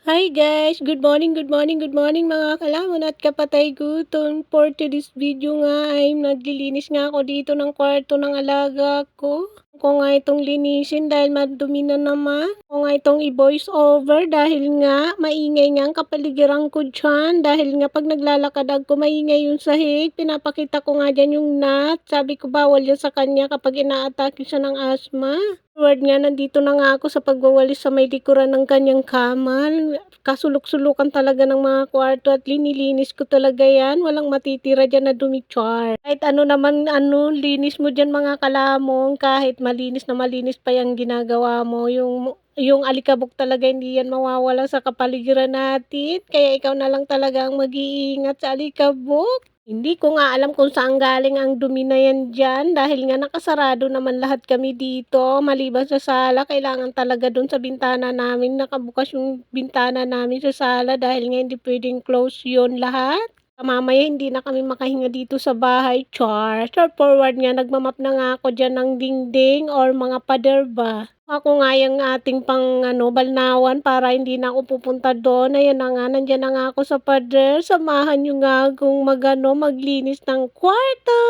Hi guys! Good morning mga kalamon at kapatay gutom. For today's video nga ay naglilinis nga ako dito ng kwarto ng alaga ko. Ako nga itong linisin dahil madumi na naman. Ako nga itong i-voice over dahil nga maingay nga ang kapaligiran ko dyan. Dahil nga pag naglalakad ako maingay yung sahig. Pinapakita ko nga dyan yung nut. Sabi ko bawal yan sa kanya kapag ina-atake siya ng asthma. Word nga, nandito na nga ako sa pagwawalis sa may likuran ng kanyang kama. Kasulok-sulukan talaga ng mga kwarto at linilinis ko talaga yan. Walang matitira dyan na dumi-char. Kahit ano naman, linis mo dyan mga kalamong. Kahit malinis na malinis pa yung ginagawa mo. Yung alikabok talaga hindi yan mawawala sa kapaligiran natin. Kaya ikaw na lang talaga ang mag-iingat sa alikabok. Hindi ko nga alam kung saan galing ang dumi na yan dyan dahil nga nakasarado naman lahat kami dito. Maliban sa sala, kailangan talaga dun sa bintana namin. Nakabukas yung bintana namin sa sala dahil nga hindi pwedeng close yun lahat. Mamaya hindi na kami makahinga dito sa bahay. Short forward nga, nagmamap na nga ako dyan ng dingding or mga pader ba. Ako nga yung ating balnawan para hindi na ako pupunta doon. Ayan na nga, nandyan na nga ako sa pader. Samahan nyo nga kung maglinis ng kwarto.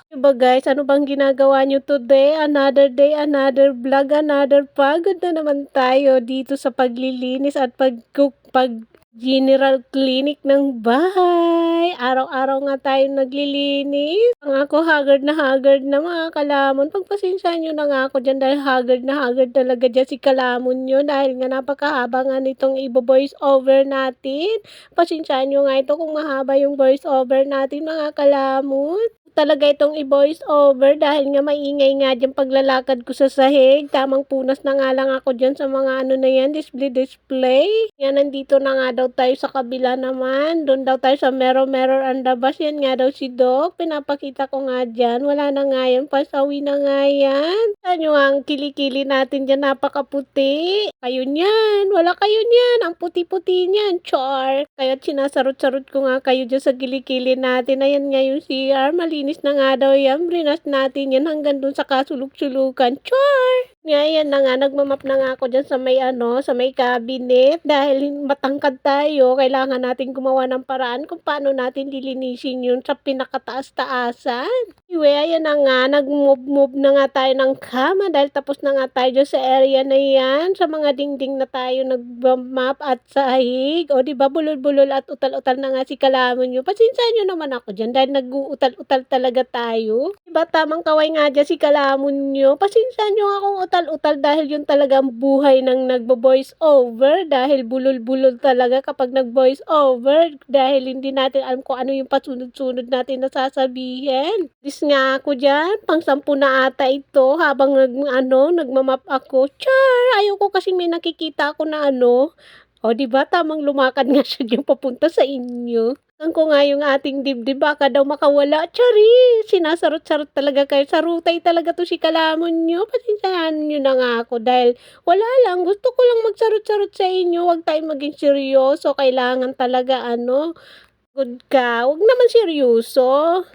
Diba guys, ano bang ginagawa nyo today? Another day, another vlog, another pagod na naman tayo dito sa paglilinis at general clinic ng bahay. Araw-araw nga tayo naglilinis. Ang ako haggard na mga kalamon. Pagpasensya nyo na nga ako dyan dahil haggard talaga dyan si kalamon nyo. Dahil nga napakahaba nga nitong i-voice over natin. Pasensya nyo nga ito kung mahaba yung voice over natin mga kalamon. Talaga itong i-voice over dahil nga maingay nga dyan paglalakad ko sa sahig. Tamang punas na nga lang ako dyan sa mga na yan, display. Yan, nandito na nga daw tayo sa kabila naman. Doon daw tayo sa mirror and the bus. Yan nga daw si Doc. Pinapakita ko nga dyan. Wala na nga yan. Pasawi na nga yan. Saan yung ang kilikili natin dyan? Napakaputi. Kayo niyan. Wala kayo niyan. Ang puti-puti niyan. Char. Kaya sinasarot-sarot ko nga kayo dyan sa kilikili natin. Ayan nga yung CR. Malinis na nga daw yan. Brinas natin yan hanggang dun sa kasuluk-sulukan. Char. Ngayon na nga, nagmamap na nga ako dyan sa may cabinet. Dahil matangkad tayo, kailangan natin gumawa ng paraan kung paano natin lilinisin yun sa pinakataas-taasan. Anyway, ayan na nga, nag-move na nga tayo ng kama dahil tapos na nga tayo dyan sa area na yan. Sa mga dingding na tayo nag-map at sahig. O diba, bulol-bulol at utal-utal na nga si kalamon nyo. Pasensya nyo naman ako dyan dahil nag-uutal-utal talaga tayo. Diba, tamang kaway nga dyan si kalamon nyo. Pasensya nyo akong utal-utal dahil yun talaga ang buhay ng nagbo-voice over. Dahil bulol-bulol talaga kapag nag-voice over. Dahil hindi natin alam kung ano yung pasunod-sunod natin na sasabihin. Nga ako dyan, pang-10 na ata ito habang nagmamap ako. Char! Ayoko kasi may nakikita ako na O diba, tamang lumakad nga siya dyan papunta sa inyo. Ang ko nga yung ating dibdib, baka daw makawala. Chari! Sinasarot-sarot talaga kayo. Sarutay talaga to si kalamon nyo. Pasensyahan nyo na nga ako dahil wala lang. Gusto ko lang magsarot-sarot sa inyo. Huwag tayo maging seryoso. Kailangan talaga good ka. Huwag naman seryoso.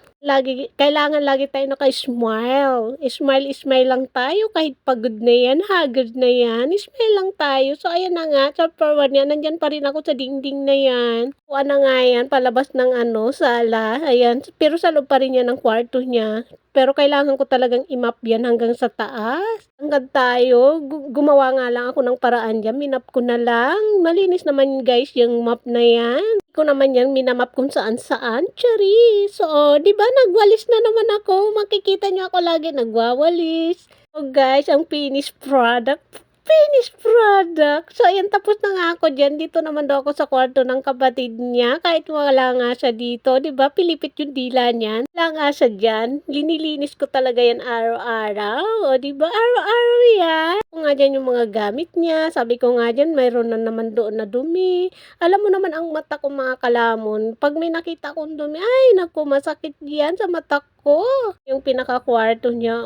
Kailangan lagi tayo naka-smile. Smile lang tayo kahit pagod na yan, haggard na yan. Smile lang tayo. So, ayan na nga. Sa forward niya, nandyan pa rin ako sa dingding na yan. Kuha na nga yan, palabas ng sala. Ayan. Pero sa loob pa rin yan ng kwarto niya. Pero kailangan ko talagang i-map yan hanggang sa taas. Hanggang tayo, gumawa nga lang ako ng paraan dyan. Minap ko na lang. Malinis naman guys yung map na yan. Ko naman yan minamap kung saan-saan. Chari! So, di ba nagwalis na naman ako? Makikita nyo ako lagi nagwawalis. So guys, ang finished product. So, ayan, tapos na nga ako dyan. Dito naman daw ako sa kwarto ng kapatid niya. Kahit wala nga siya dito. Diba? Pilipit yung dila niyan. Wala nga siya dyan. Linilinis ko talaga yan araw-araw. O, diba? Araw-araw yan. Kung nga dyan yung mga gamit niya. Sabi ko nga dyan, mayroon na naman doon na dumi. Alam mo naman ang mata ko mga kalamon. Pag may nakita kong dumi, ay, naku, masakit yan sa mata ko. Yung pinaka-kwarto niya,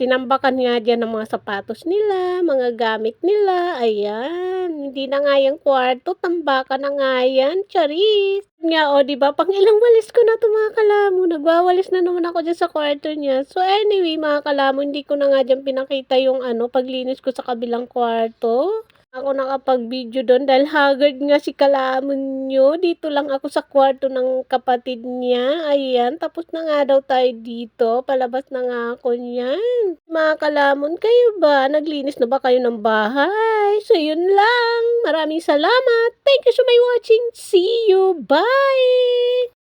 tinambakan nga dyan ng mga sapatos nila, mga gamit nila, ayan. Hindi na nga yung kwarto, tambakan na nga yan, charis. Nga, diba, pang ilang walis ko na ito mga kalamo, nagwawalis na naman ako dyan sa kwarto niya. So anyway, mga kalamo, hindi ko na nga dyan pinakita yung paglinis ko sa kabilang kwarto. Ako nakapag-video do'n dahil haggard nga si kalamon niyo. Dito lang ako sa kwarto ng kapatid niya, ayan. Tapos na nga daw tayo dito, palabas na nga ako niyan. Mga kalamon, kayo ba? Naglinis na ba kayo ng bahay? So, yun lang. Maraming salamat. Thank you so much for watching. See you. Bye!